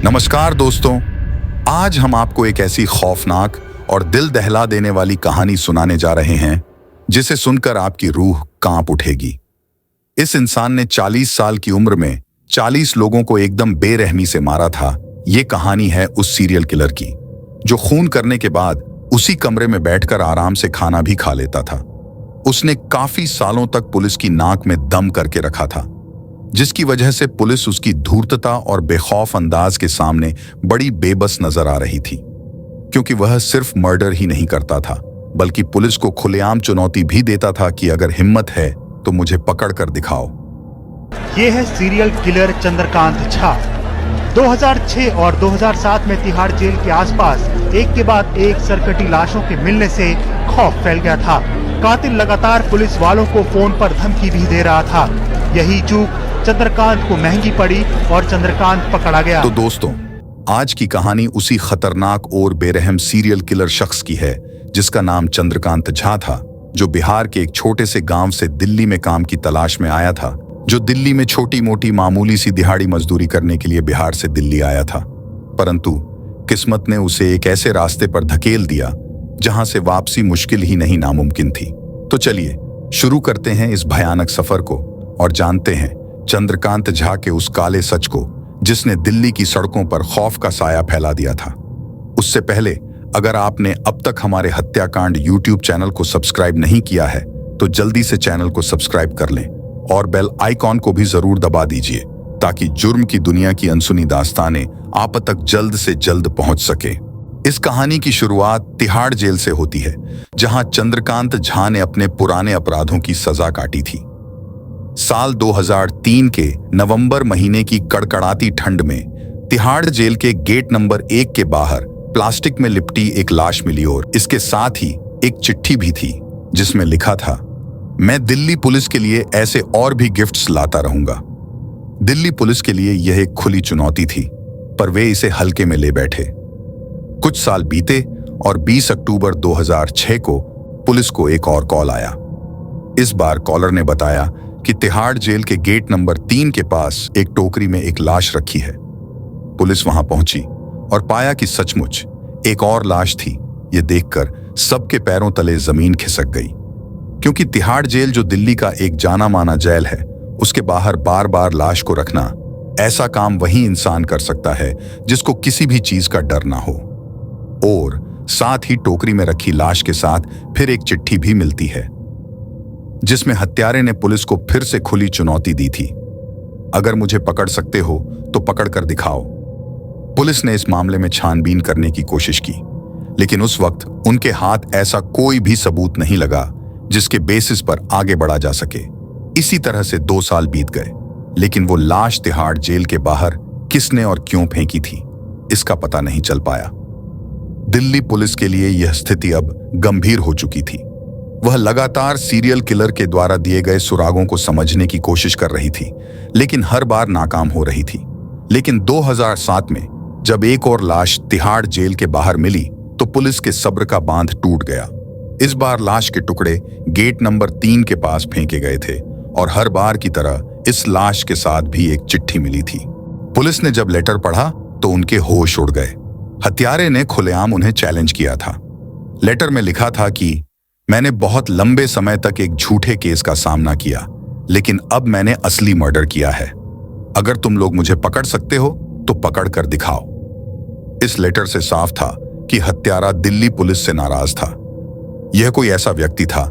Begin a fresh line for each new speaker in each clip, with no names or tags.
नमस्कार दोस्तों, आज हम आपको एक ऐसी खौफनाक और दिल दहला देने वाली कहानी सुनाने जा रहे हैं जिसे सुनकर आपकी रूह कांप उठेगी। इस इंसान ने 40 साल की उम्र में 40 लोगों को एकदम बेरहमी से मारा था। ये कहानी है उस सीरियल किलर की जो खून करने के बाद उसी कमरे में बैठकर आराम से खाना भी खा लेता था। उसने काफी सालों तक पुलिस की नाक में दम करके रखा था, जिसकी वजह से पुलिस उसकी धूर्तता और बेखौफ अंदाज के सामने बड़ी बेबस नजर आ रही थी, क्योंकि वह सिर्फ मर्डर ही नहीं करता था बल्कि पुलिस को खुलेआम चुनौती भी देता था कि अगर हिम्मत है तो मुझे पकड़ कर दिखाओ।
ये है सीरियल किलर चंद्रकांत झा। 2006 और 2007 में तिहाड़ जेल के आसपास एक के बाद एक सरकटी लाशों के मिलने से खौफ फैल गया था। कातिल लगातार पुलिस वालों को फोन पर धमकी भी दे रहा था। यही चूक चंद्रकांत को महंगी पड़ी और चंद्रकांत पकड़ा गया।
तो दोस्तों, आज की कहानी उसी खतरनाक और बेरहम सीरियल किलर शख्स की है जिसका नाम चंद्रकांत झा था, जो बिहार के एक छोटे से गांव से दिल्ली में काम की तलाश में आया था। जो दिल्ली में छोटी मोटी मामूली सी दिहाड़ी मजदूरी करने के लिए बिहार से दिल्ली आया था, परंतु किस्मत ने उसे एक ऐसे रास्ते पर धकेल दिया जहां से वापसी मुश्किल ही नहीं नामुमकिन थी। तो चलिए शुरू करते हैं इस भयानक सफर को और जानते हैं चंद्रकांत झा के उस काले सच को जिसने दिल्ली की सड़कों पर खौफ का साया फैला दिया था। उससे पहले अगर आपने अब तक हमारे हत्याकांड यूट्यूब चैनल को सब्सक्राइब नहीं किया है तो जल्दी से चैनल को सब्सक्राइब कर लें और बेल आइकॉन को भी जरूर दबा दीजिए ताकि जुर्म की दुनिया की अनसुनी दास्तानें आप तक जल्द से जल्द पहुंच सके। इस कहानी की शुरुआत तिहाड़ जेल से होती है, जहां चंद्रकांत झा ने अपने पुराने अपराधों की सजा काटी थी। साल 2003 के नवंबर महीने की कड़कड़ाती ठंड में तिहाड़ जेल के गेट नंबर 1 के बाहर प्लास्टिक में लिपटी एक लाश मिली और इसके साथ ही एक चिट्ठी भी थी जिसमें लिखा था, मैं दिल्ली पुलिस के लिए ऐसे और भी गिफ्ट्स लाता रहूंगा। दिल्ली पुलिस के लिए यह एक खुली चुनौती थी, पर वे इसे हल्के में ले बैठे। कुछ साल बीते और 20 अक्टूबर 2006 को पुलिस को एक और कॉल आया। इस बार कॉलर ने बताया कि तिहाड़ जेल के गेट नंबर 3 के पास एक टोकरी में एक लाश रखी है। पुलिस वहां पहुंची और पाया कि सचमुच एक और लाश थी। ये देखकर सबके पैरों तले जमीन खिसक गई, क्योंकि तिहाड़ जेल जो दिल्ली का एक जाना माना जेल है, उसके बाहर बार बार लाश को रखना, ऐसा काम वही इंसान कर सकता है जिसको किसी भी चीज का डर ना हो। और साथ ही टोकरी में रखी लाश के साथ फिर एक चिट्ठी भी मिलती है जिसमें हत्यारे ने पुलिस को फिर से खुली चुनौती दी थी, अगर मुझे पकड़ सकते हो तो पकड़ कर दिखाओ। पुलिस ने इस मामले में छानबीन करने की कोशिश की, लेकिन उस वक्त उनके हाथ ऐसा कोई भी सबूत नहीं लगा जिसके बेसिस पर आगे बढ़ा जा सके। इसी तरह से 2 साल बीत गए, लेकिन वो लाश तिहाड़ जेल के बाहर किसने और क्यों फेंकी थी, इसका पता नहीं चल पाया। दिल्ली पुलिस के लिए यह स्थिति अब गंभीर हो चुकी थी। वह लगातार सीरियल किलर के द्वारा दिए गए सुरागों को समझने की कोशिश कर रही थी, लेकिन हर बार नाकाम हो रही थी। लेकिन 2007 में जब एक और लाश तिहाड़ जेल के बाहर मिली तो पुलिस के सब्र का बांध टूट गया। इस बार लाश के टुकड़े गेट नंबर 3 के पास फेंके गए थे और हर बार की तरह इस लाश के साथ भी एक चिट्ठी मिली थी। पुलिस ने जब लेटर पढ़ा तो उनके होश उड़ गए। हत्यारे ने खुलेआम उन्हें चैलेंज किया था। लेटर में लिखा था कि मैंने बहुत लंबे समय तक एक झूठे केस का सामना किया, लेकिन अब मैंने असली मर्डर किया है। अगर तुम लोग मुझे पकड़ सकते हो तो पकड़ कर दिखाओ। इस लेटर से साफ था कि हत्यारा दिल्ली पुलिस से नाराज था। यह कोई ऐसा व्यक्ति था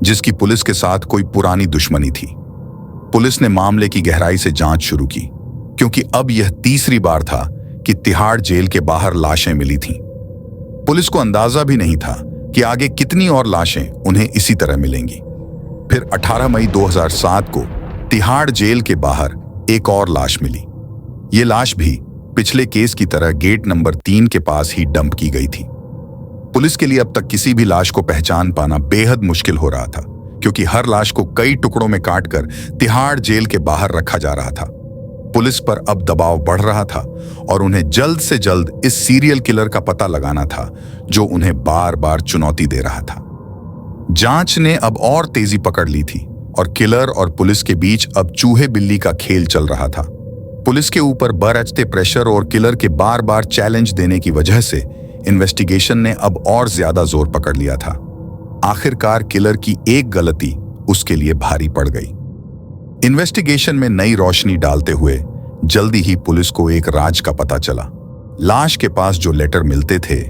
जिसकी पुलिस के साथ कोई पुरानी दुश्मनी थी। पुलिस ने मामले की गहराई से जांच शुरू की, क्योंकि अब यह तीसरी बार था कि तिहाड़ जेल के बाहर लाशें मिली थीं। पुलिस को अंदाजा भी नहीं था कि आगे कितनी और लाशें उन्हें इसी तरह मिलेंगी। फिर 18 मई 2007 को तिहाड़ जेल के बाहर एक और लाश मिली। ये लाश भी पिछले केस की तरह गेट नंबर 3 के पास ही डंप की गई थी। पुलिस के लिए अब तक किसी भी लाश को पहचान पाना बेहद मुश्किल हो रहा था, क्योंकि हर लाश को कई टुकड़ों में काटकर तिहाड़ जेल के बाहर रखा जा रहा था। पुलिस पर अब दबाव बढ़ रहा था और उन्हें जल्द से जल्द इस सीरियल किलर का पता लगाना था जो उन्हें बार बार चुनौती दे रहा था। जांच ने अब और तेजी पकड़ ली थी और किलर और पुलिस के बीच अब चूहे बिल्ली का खेल चल रहा था। पुलिस के ऊपर बरसते प्रेशर और किलर के बार बार चैलेंज देने की वजह से इन्वेस्टिगेशन ने अब और ज्यादा जोर पकड़ लिया था। आखिरकार किलर की एक गलती उसके लिए भारी पड़ गई। इन्वेस्टिगेशन में नई रोशनी डालते हुए जल्दी ही पुलिस को एक राज का पता चला। लाश के पास जो लेटर मिलते थे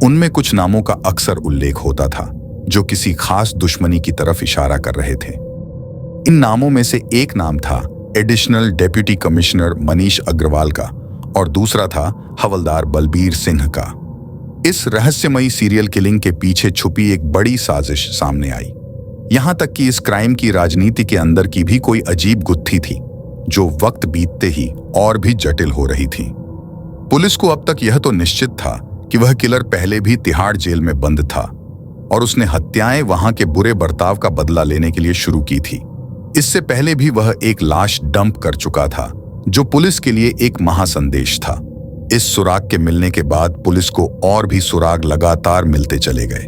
उनमें कुछ नामों का अक्सर उल्लेख होता था जो किसी खास दुश्मनी की तरफ इशारा कर रहे थे। इन नामों में से एक नाम था additional deputy commissioner Manish Agarwal का और दूसरा था हवलदार बलबीर सिंह का। इस रहस्यमयी सीरियल किलिंग के पीछे छुपी एक बड़ी साजिश सामने आई। यहां तक कि इस क्राइम की राजनीति के अंदर की भी कोई अजीब गुत्थी थी जो वक्त बीतते ही और भी जटिल हो रही थी। पुलिस को अब तक यह तो निश्चित था कि वह किलर पहले भी तिहाड़ जेल में बंद था और उसने हत्याएं वहां के बुरे बर्ताव का बदला लेने के लिए शुरू की थी। इससे पहले भी वह एक लाश डंप कर चुका था जो पुलिस के लिए एक महासंदेश था। इस सुराग के मिलने के बाद पुलिस को और भी सुराग लगातार मिलते चले गए।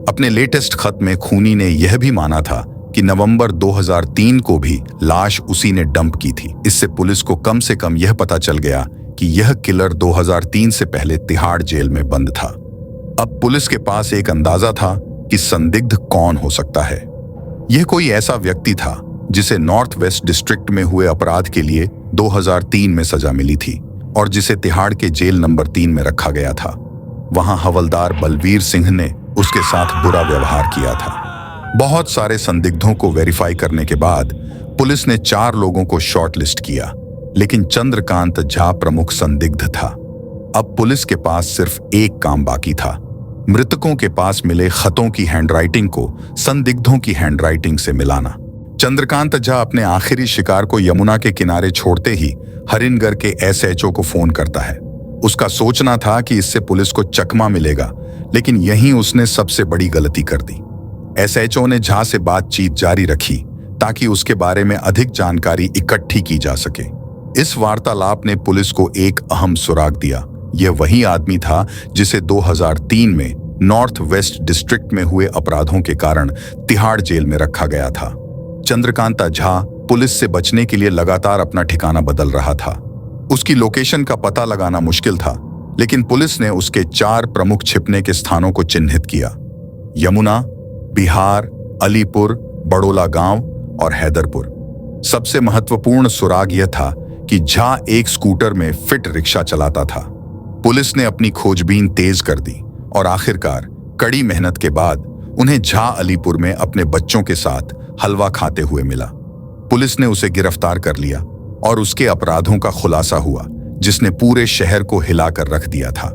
अपने लेटेस्ट खत में खूनी ने यह भी माना था कि नवंबर 2003 को भी लाश उसी ने डंप की थी। इससे पुलिस को कम से कम यह पता चल गया कि यह किलर 2003 से पहले तिहाड़ जेल में बंद था। अब पुलिस के पास एक अंदाजा था कि संदिग्ध कौन हो सकता है। यह कोई ऐसा व्यक्ति था जिसे नॉर्थ वेस्ट डिस्ट्रिक्ट में हुए अपराध के लिए 2003 में सजा मिली थी और जिसे तिहाड़ के जेल नंबर 3 में रखा गया था। वहां हवलदार बलबीर सिंह ने उसके साथ बुरा व्यवहार किया था। बहुत सारे संदिग्धों को वेरीफाई करने के बाद पुलिस ने 4 लोगों को शॉर्टलिस्ट किया, लेकिन चंद्रकांत झा प्रमुख संदिग्ध था। अब पुलिस के पास सिर्फ एक काम बाकी था, मृतकों के पास मिले खतों की हैंडराइटिंग को संदिग्धों की हैंडराइटिंग से मिलाना। चंद्रकांत झा अपने आखिरी शिकार को यमुना के किनारे छोड़ते ही हरिनगर के एसएचओ को फोन करता है। उसका सोचना था कि इससे पुलिस को चकमा मिलेगा, लेकिन यहीं उसने सबसे बड़ी गलती कर दी। एसएचओ ने झा से बातचीत जारी रखी ताकि उसके बारे में अधिक जानकारी इकट्ठी की जा सके। इस वार्तालाप ने पुलिस को एक अहम सुराग दिया। यह वही आदमी था जिसे 2003 में नॉर्थ वेस्ट डिस्ट्रिक्ट में हुए अपराधों के कारण तिहाड़ जेल में रखा गया था। चंद्रकांता झा पुलिस से बचने के लिए लगातार अपना ठिकाना बदल रहा था। उसकी लोकेशन का पता लगाना मुश्किल था, लेकिन पुलिस ने उसके 4 प्रमुख छिपने के स्थानों को चिन्हित किया: यमुना, बिहार, अलीपुर, बड़ोला गांव और हैदरपुर। सबसे महत्वपूर्ण सुराग यह था कि झा एक स्कूटर में फिट रिक्शा चलाता था। पुलिस ने अपनी खोजबीन तेज कर दी और आखिरकार कड़ी मेहनत के बाद उन्हें झा अलीपुर में अपने बच्चों के साथ हलवा खाते हुए मिला। पुलिस ने उसे गिरफ्तार कर लिया और उसके अपराधों का खुलासा हुआ जिसने पूरे शहर को हिलाकर रख दिया था।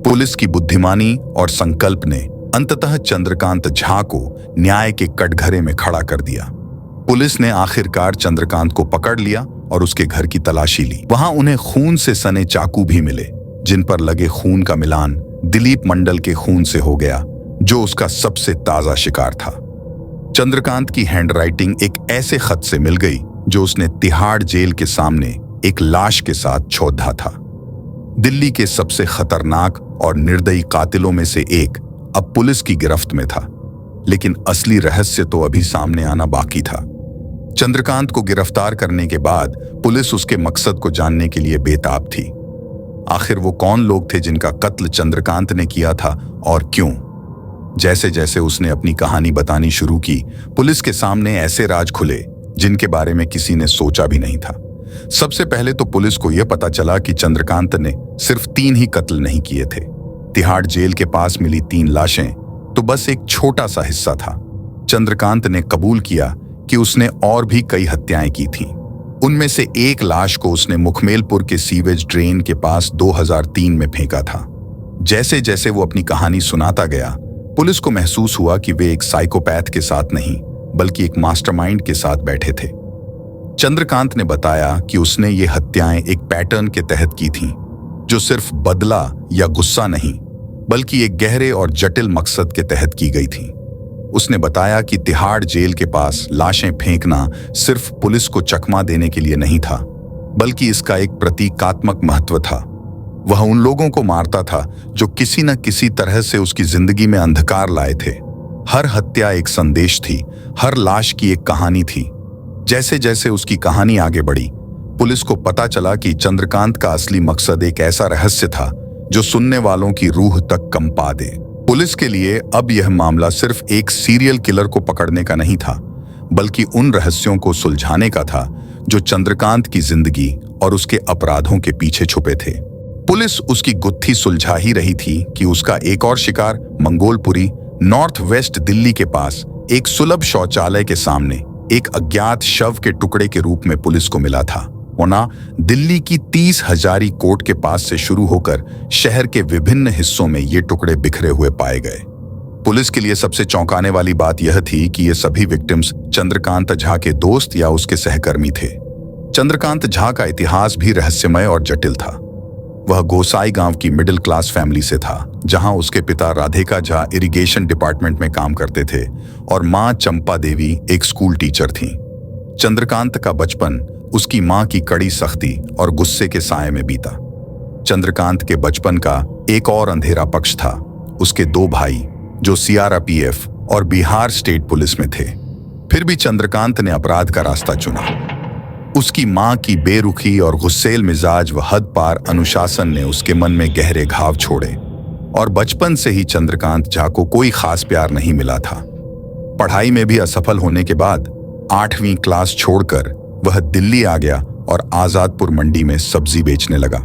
पुलिस की बुद्धिमानी और संकल्प ने अंततः चंद्रकांत झा को न्याय के कटघरे में खड़ा कर दिया। पुलिस ने आखिरकार चंद्रकांत को पकड़ लिया और उसके घर की तलाशी ली। वहां उन्हें खून से सने चाकू भी मिले, जिन पर लगे खून का मिलान दिलीप मंडल के खून से हो गया, जो उसका सबसे ताजा शिकार था। चंद्रकांत की हैंडराइटिंग एक ऐसे खत से मिल गई जो उसने तिहाड़ जेल के सामने एक लाश के साथ छोड़ा था। दिल्ली के सबसे खतरनाक और निर्दयी कातिलों में से एक अब पुलिस की गिरफ्त में था, लेकिन असली रहस्य तो अभी सामने आना बाकी था। चंद्रकांत को गिरफ्तार करने के बाद पुलिस उसके मकसद को जानने के लिए बेताब थी। आखिर वो कौन लोग थे जिनका कत्ल चंद्रकांत ने किया था और क्यों? जैसे जैसे उसने अपनी कहानी बतानी शुरू की, पुलिस के सामने ऐसे राज खुले जिनके बारे में किसी ने सोचा भी नहीं था। सबसे पहले तो पुलिस को यह पता चला कि चंद्रकांत ने सिर्फ 3 ही कत्ल नहीं किए थे। तिहाड़ जेल के पास मिली 3 लाशें तो बस एक छोटा सा हिस्सा था। चंद्रकांत ने कबूल किया कि उसने और भी कई हत्याएं की थीं। उनमें से एक लाश को उसने मुखमेलपुर के सीवेज ड्रेन के पास 2003 में फेंका था। जैसे जैसे वो अपनी कहानी सुनाता गया, पुलिस को महसूस हुआ कि वे एक साइकोपैथ के साथ नहीं बल्कि एक मास्टरमाइंड के साथ बैठे थे। चंद्रकांत ने बताया कि उसने ये हत्याएं एक पैटर्न के तहत की थीं, जो सिर्फ बदला या गुस्सा नहीं बल्कि एक गहरे और जटिल मकसद के तहत की गई थीं। उसने बताया कि तिहाड़ जेल के पास लाशें फेंकना सिर्फ पुलिस को चकमा देने के लिए नहीं था, बल्कि इसका एक प्रतीकात्मक महत्व था। वह उन लोगों को मारता था जो किसी न किसी तरह से उसकी जिंदगी में अंधकार लाए थे। हर हत्या एक संदेश थी, हर लाश की एक कहानी थी। जैसे जैसे उसकी कहानी आगे बढ़ी, पुलिस को पता चला कि चंद्रकांत का असली मकसद एक ऐसा रहस्य था जो सुनने वालों की रूह तक कंपा दे। पुलिस के लिए अब यह मामला सिर्फ एक सीरियल किलर को पकड़ने का नहीं था, बल्कि उन रहस्यों को सुलझाने का था जो चंद्रकांत की जिंदगी और उसके अपराधों के पीछे छुपे थे। पुलिस उसकी गुत्थी सुलझा ही रही थी कि उसका एक और शिकार मंगोलपुरी, नॉर्थ वेस्ट दिल्ली के पास एक सुलभ शौचालय के सामने एक अज्ञात शव के टुकड़े के रूप में पुलिस को मिला था। वरना दिल्ली की 30 हजारी कोर्ट के पास से शुरू होकर शहर के विभिन्न हिस्सों में ये टुकड़े बिखरे हुए पाए गए। पुलिस के लिए सबसे चौंकाने वाली बात यह थी कि ये सभी विक्टिम्स चंद्रकांत झा के दोस्त या उसके सहकर्मी थे। चंद्रकांत झा का इतिहास भी रहस्यमय और जटिल था। वह गोसाई गांव की मिडिल क्लास फैमिली से था, जहां उसके पिता राधिका झा इरिगेशन डिपार्टमेंट में काम करते थे और मां चंपा देवी एक स्कूल टीचर थीं। चंद्रकांत का बचपन उसकी मां की कड़ी सख्ती और गुस्से के साए में बीता। चंद्रकांत के बचपन का एक और अंधेरा पक्ष था उसके 2 भाई जो CRPF और बिहार स्टेट पुलिस में थे। फिर भी चंद्रकांत ने अपराध का रास्ता चुना। उसकी मां की बेरुखी और गुस्सेल मिजाज व हद पार अनुशासन ने उसके मन में गहरे घाव छोड़े और बचपन से ही चंद्रकांत झा को कोई खास प्यार नहीं मिला था। पढ़ाई में भी असफल होने के बाद 8वीं क्लास छोड़कर वह दिल्ली आ गया और आजादपुर मंडी में सब्जी बेचने लगा।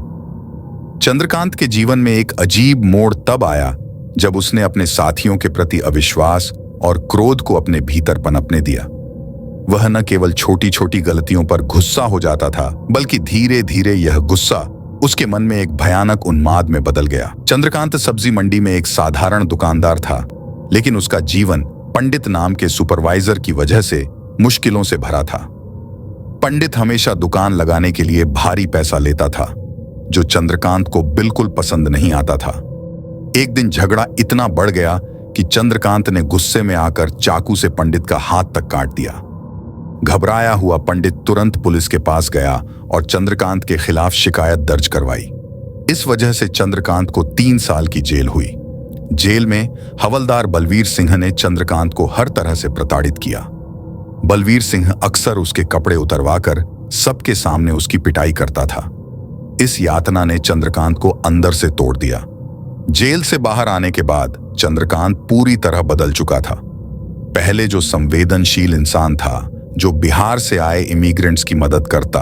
चंद्रकांत के जीवन में एक अजीब मोड़ तब आया जब उसने अपने साथियों के प्रति अविश्वास और क्रोध को अपने भीतर पनपने दिया। वह न केवल छोटी छोटी गलतियों पर गुस्सा हो जाता था, बल्कि धीरे धीरे यह गुस्सा उसके मन में एक भयानक उन्माद में बदल गया। चंद्रकांत सब्जी मंडी में एक साधारण दुकानदार था, लेकिन उसका जीवन पंडित नाम के सुपरवाइजर की वजह से मुश्किलों से भरा था। पंडित हमेशा दुकान लगाने के लिए भारी पैसा लेता था, जो चंद्रकांत को बिल्कुल पसंद नहीं आता था। एक दिन झगड़ा इतना बढ़ गया कि चंद्रकांत ने गुस्से में आकर चाकू से पंडित का हाथ तक काट दिया। घबराया हुआ पंडित तुरंत पुलिस के पास गया और चंद्रकांत के खिलाफ शिकायत दर्ज करवाई। इस वजह से चंद्रकांत को 3 साल की जेल हुई। जेल में हवलदार बलवीर सिंह ने चंद्रकांत को हर तरह से प्रताड़ित किया। बलवीर सिंह अक्सर उसके कपड़े उतरवाकर सबके सामने उसकी पिटाई करता था। इस यातना ने चंद्रकांत को अंदर से तोड़ दिया। जेल से बाहर आने के बाद चंद्रकांत पूरी तरह बदल चुका था। पहले जो संवेदनशील इंसान था, जो बिहार से आए इमिग्रेंट्स की मदद करता,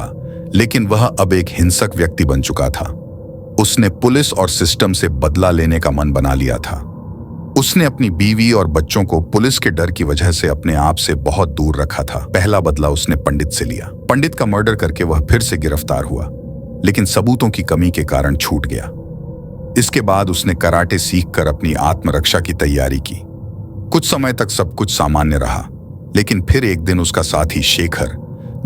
लेकिन वह अब एक हिंसक व्यक्ति बन चुका था। उसने पुलिस और सिस्टम से बदला लेने का मन बना लिया था। उसने अपनी बीवी और बच्चों को पुलिस के डर की वजह से अपने आप से बहुत दूर रखा था। पहला बदला उसने पंडित से लिया। पंडित का मर्डर करके वह फिर से गिरफ्तार हुआ, लेकिन सबूतों की कमी के कारण छूट गया। इसके बाद उसने कराटे सीखकर अपनी आत्मरक्षा की तैयारी की। कुछ समय तक सब कुछ सामान्य रहा, लेकिन फिर एक दिन उसका साथी शेखर,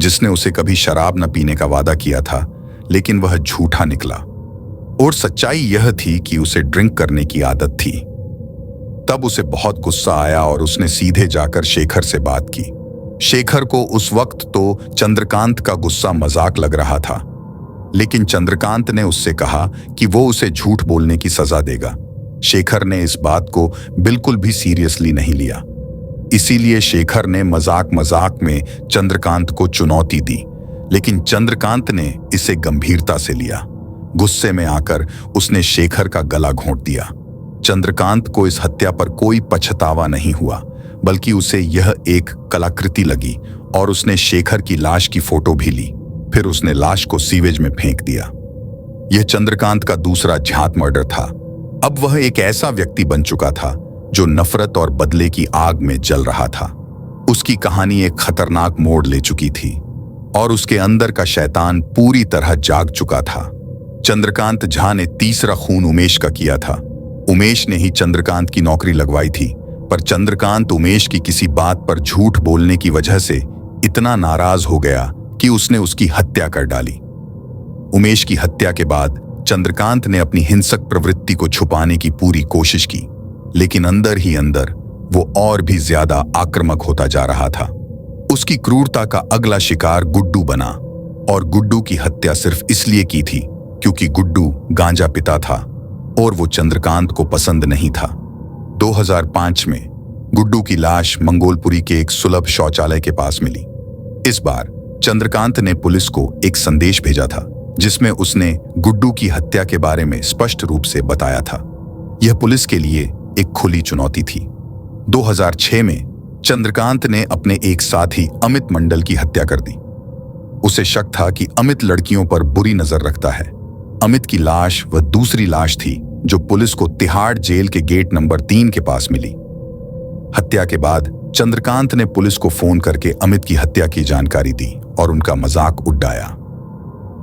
जिसने उसे कभी शराब न पीने का वादा किया था, लेकिन वह झूठा निकला और सच्चाई यह थी कि उसे ड्रिंक करने की आदत थी। तब उसे बहुत गुस्सा आया और उसने सीधे जाकर शेखर से बात की। शेखर को उस वक्त तो चंद्रकांत का गुस्सा मजाक लग रहा था, लेकिन चंद्रकांत ने उससे कहा कि वो उसे झूठ बोलने की सजा देगा। शेखर ने इस बात को बिल्कुल भी सीरियसली नहीं लिया। इसीलिए शेखर ने मजाक मजाक में चंद्रकांत को चुनौती दी, लेकिन चंद्रकांत ने इसे गंभीरता से लिया। गुस्से में आकर उसने शेखर का गला घोंट दिया। चंद्रकांत को इस हत्या पर कोई पछतावा नहीं हुआ, बल्कि उसे यह एक कलाकृति लगी और उसने शेखर की लाश की फोटो भी ली। फिर उसने लाश को सीवेज में फेंक दिया। यह चंद्रकांत का दूसरा झांत मर्डर था। अब वह एक ऐसा व्यक्ति बन चुका था जो नफरत और बदले की आग में जल रहा था। उसकी कहानी एक खतरनाक मोड़ ले चुकी थी और उसके अंदर का शैतान पूरी तरह जाग चुका था। चंद्रकांत झा ने तीसरा खून उमेश का किया था। उमेश ने ही चंद्रकांत की नौकरी लगवाई थी, पर चंद्रकांत उमेश की किसी बात पर झूठ बोलने की वजह से इतना नाराज हो गया कि उसने उसकी हत्या कर डाली। उमेश की हत्या के बाद चंद्रकांत ने अपनी हिंसक प्रवृत्ति को छुपाने की पूरी कोशिश की, लेकिन अंदर ही अंदर वो और भी ज्यादा आक्रामक होता जा रहा था। उसकी क्रूरता का अगला शिकार गुड्डू बना, और गुड्डू की हत्या सिर्फ इसलिए की थी क्योंकि गुड्डू गांजा पिता था और वो चंद्रकांत को पसंद नहीं था। 2005 में गुड्डू की लाश मंगोलपुरी के एक सुलभ शौचालय के पास मिली। इस बार चंद्रकांत ने पुलिस को एक संदेश भेजा था जिसमें उसने गुड्डू की हत्या के बारे में स्पष्ट रूप से बताया था। यह पुलिस के लिए एक खुली चुनौती थी। 2006 में चंद्रकांत ने अपने एक साथी अमित मंडल की हत्या कर दी। उसे शक था कि अमित लड़कियों पर बुरी नजर रखता है। अमित की लाश वह दूसरी लाश थी जो पुलिस को तिहाड़ जेल के गेट नंबर 3 के पास मिली। हत्या के बाद चंद्रकांत ने पुलिस को फोन करके अमित की हत्या की जानकारी दी और उनका मजाक उड़ाया।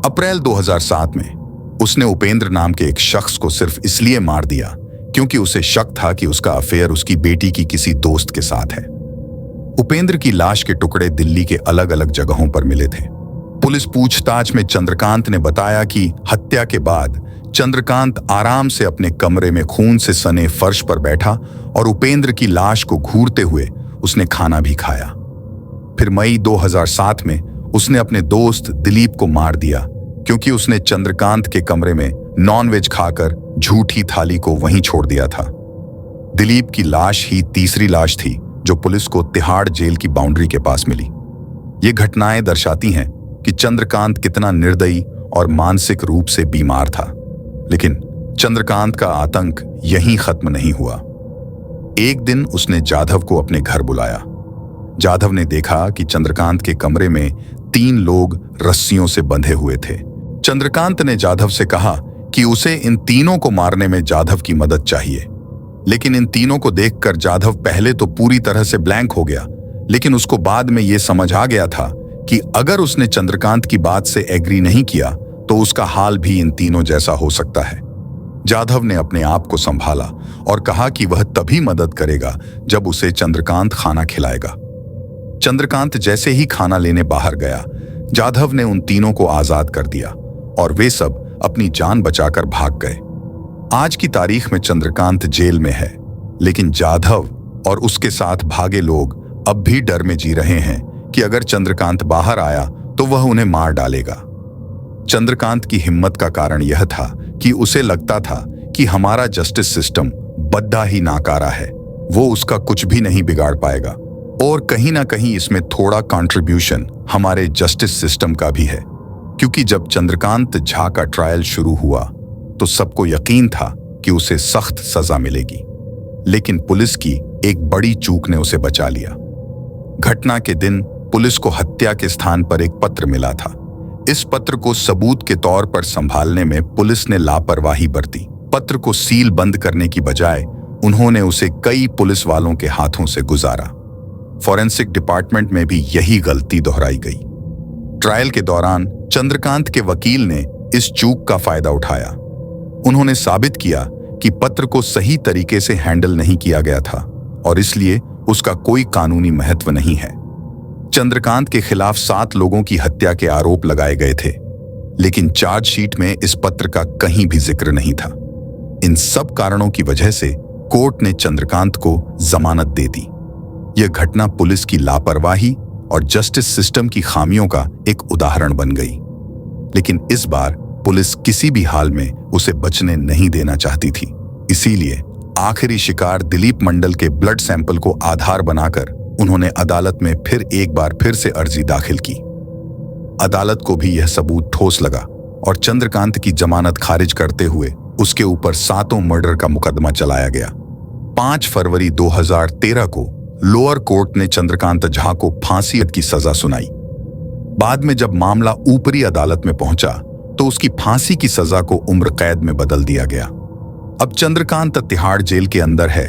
अप्रैल 2007 में उसने उपेंद्र नाम के एक शख्स को सिर्फ इसलिए मार दिया क्योंकि उसे शक था कि उसका अफेयर उसकी बेटी की किसी दोस्त के साथ है। उपेंद्र की लाश के टुकड़े दिल्ली के अलग अलग जगहों पर मिले थे। पुलिस पूछताछ में चंद्रकांत ने बताया कि हत्या के बाद चंद्रकांत आराम से अपने कमरे में खून से सने फर्श पर बैठा और उपेंद्र की लाश को घूरते हुए उसने खाना भी खाया। फिर मई 2007 में उसने अपने दोस्त दिलीप को मार दिया क्योंकि उसने चंद्रकांत के कमरे में नॉनवेज खाकर झूठी थाली को वहीं छोड़ दिया था। दिलीप की लाश ही तीसरी लाश थी जो पुलिस को तिहाड़ जेल की बाउंड्री के पास मिली। ये घटनाएं दर्शाती हैं कि चंद्रकांत कितना निर्दयी और मानसिक रूप से बीमार था। लेकिन चंद्रकांत का आतंक यहीं खत्म नहीं हुआ। एक दिन उसने जाधव को अपने घर बुलाया। जाधव ने देखा कि चंद्रकांत के कमरे में 3 लोग रस्सियों से बंधे हुए थे। चंद्रकांत ने जाधव से कहा कि उसे इन तीनों को मारने में जाधव की मदद चाहिए। लेकिन इन तीनों को देखकर जाधव पहले तो पूरी तरह से ब्लैंक हो गया, लेकिन उसको बाद में यह समझ आ गया था कि अगर उसने चंद्रकांत की बात से एग्री नहीं किया तो उसका हाल भी इन तीनों जैसा हो सकता है। जाधव ने अपने आप को संभाला और कहा कि वह तभी मदद करेगा जब उसे चंद्रकांत खाना खिलाएगा। चंद्रकांत जैसे ही खाना लेने बाहर गया, जाधव ने उन तीनों को आजाद कर दिया और वे सब अपनी जान बचाकर भाग गए। आज की तारीख में चंद्रकांत जेल में है, लेकिन जाधव और उसके साथ भागे लोग अब भी डर में जी रहे हैं कि अगर चंद्रकांत बाहर आया तो वह उन्हें मार डालेगा। चंद्रकांत की हिम्मत का कारण यह था कि उसे लगता था कि हमारा जस्टिस सिस्टम बद्दा ही नाकारा है, वो उसका कुछ भी नहीं बिगाड़ पाएगा। और कहीं ना कहीं इसमें थोड़ा कंट्रीब्यूशन हमारे जस्टिस सिस्टम का भी है, क्योंकि जब चंद्रकांत झा का ट्रायल शुरू हुआ तो सबको यकीन था कि उसे सख्त सजा मिलेगी, लेकिन पुलिस की एक बड़ी चूक ने उसे बचा लिया। घटना के दिन पुलिस को हत्या के स्थान पर एक पत्र मिला था। इस पत्र को सबूत के तौर पर संभालने में पुलिस ने लापरवाही बरती। पत्र को सील बंद करने की बजाय उन्होंने उसे कई पुलिस वालों के हाथों से गुजारा। फॉरेंसिक डिपार्टमेंट में भी यही गलती दोहराई गई। ट्रायल के दौरान चंद्रकांत के वकील ने इस चूक का फायदा उठाया। उन्होंने साबित किया कि पत्र को सही तरीके से हैंडल नहीं किया गया था और इसलिए उसका कोई कानूनी महत्व नहीं है। चंद्रकांत के खिलाफ 7 लोगों की हत्या के आरोप लगाए गए थे, लेकिन चार्जशीट में इस पत्र का कहीं भी जिक्र नहीं था। इन सब कारणों की वजह से कोर्ट ने चंद्रकांत को जमानत दे दी। यह घटना पुलिस की लापरवाही और जस्टिस सिस्टम की खामियों का एक उदाहरण बन गई। लेकिन इस बार पुलिस किसी भी हाल में उसे बचने नहीं देना चाहती थी। इसीलिए आखिरी शिकार दिलीप मंडल के ब्लड सैंपल को आधार बनाकर उन्होंने अदालत में एक बार फिर से अर्जी दाखिल की। अदालत को भी यह सबूत ठोस लगा और चंद्रकांत की जमानत खारिज करते हुए उसके ऊपर 7 मर्डर का मुकदमा चलाया गया। 5 फरवरी 2013 को लोअर कोर्ट ने चंद्रकांत झा को फांसी की सजा सुनाई। बाद में जब मामला ऊपरी अदालत में पहुंचा तो उसकी फांसी की सजा को उम्र कैद में बदल दिया गया। अब चंद्रकांत तिहाड़ जेल के अंदर है।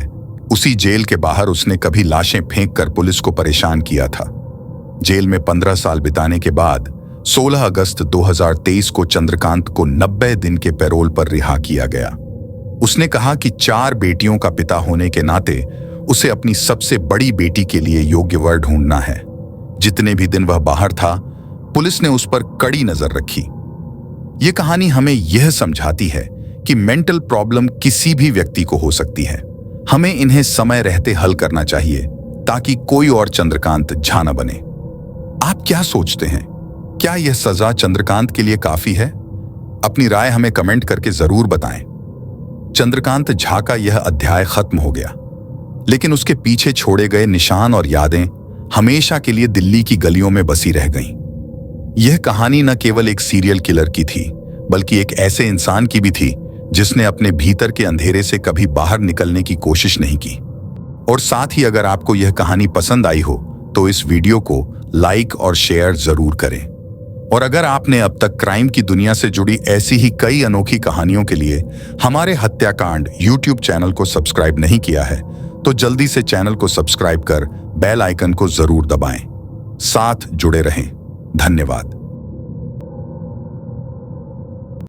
उसी जेल के बाहर उसने कभी लाशें फेंककर पुलिस को परेशान किया था। जेल में 15 साल बिताने के बाद 16 अगस्त 2023 को चंद्रकांत को 90 दिन के पैरोल पर रिहा किया गया। उसने कहा कि 4 बेटियों का पिता होने के नाते उसे अपनी सबसे बड़ी बेटी के लिए योग्य वर ढूंढना है। जितने भी दिन वह बाहर था, पुलिस ने उस पर कड़ी नजर रखी। यह कहानी हमें यह समझाती है कि मेंटल प्रॉब्लम किसी भी व्यक्ति को हो सकती है। हमें इन्हें समय रहते हल करना चाहिए ताकि कोई और चंद्रकांत झा न बने। आप क्या सोचते हैं? क्या यह सजा चंद्रकांत के लिए काफी है? अपनी राय हमें कमेंट करके जरूर बताएं। चंद्रकांत झा का यह अध्याय खत्म हो गया, लेकिन उसके पीछे छोड़े गए निशान और यादें हमेशा के लिए दिल्ली की गलियों में बसी रह गईं। यह कहानी न केवल एक सीरियल किलर की थी, बल्कि एक ऐसे इंसान की भी थी जिसने अपने भीतर के अंधेरे से कभी बाहर निकलने की कोशिश नहीं की। और साथ ही अगर आपको यह कहानी पसंद आई हो तो इस वीडियो को लाइक और शेयर जरूर करें। और अगर आपने अब तक क्राइम की दुनिया से जुड़ी ऐसी ही कई अनोखी कहानियों के लिए हमारे हत्याकांड YouTube चैनल को सब्सक्राइब नहीं किया है तो जल्दी से चैनल को सब्सक्राइब कर बेल आइकन को जरूर दबाएं। साथ जुड़े रहें। धन्यवाद।